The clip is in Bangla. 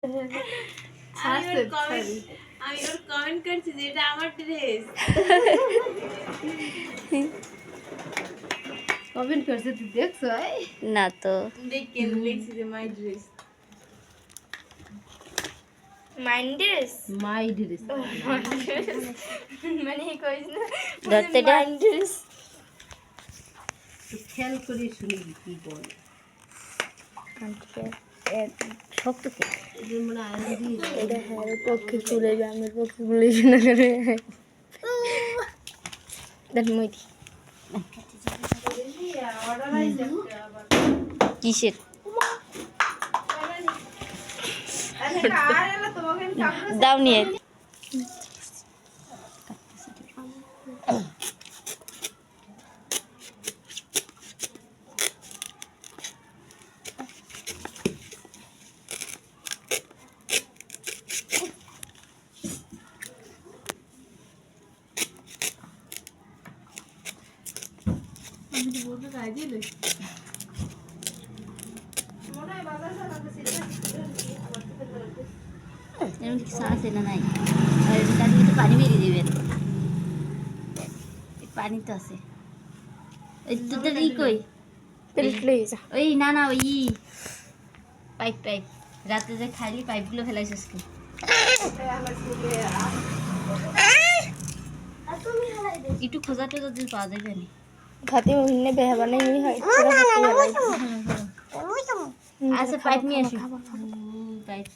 আমি ওর কমেন্ট করছি যে এটা আমার ড্রেস। কমেন্ট করছে তুই দেখছো? না তো দেখে লিখছি যে মাই ড্রেস। মাইন্ডেস মাই ড্রেস মানে কইছ না ধরতে এটা মাইন্ডেস খেয়াল করে শুনবি কি বলে। শক্ত কি যেমন আইডি এটা হ্যাঁ পক্ষে খুলে যাবে আমার পক্ষে খুলে না করে দেখ মই কিসের দাও নিয়ে এরকম কিছু আছে না নাই আর তার ভিতরে পানি বেরিয়ে দেবেন পানি তো আছে ওই তোদের ই কই প্লিজ ওই না না ওই পাইপ পাইপ রাতে যে খাইলি পাইপগুলো ফেলাইছিস কি একটু খোঁজা টোজা যদি পাওয়া যাবে না খাতে মহিনে বেহাবা নাই নি হয় আচ্ছা পাইপ নিয়ে আসি পাইপ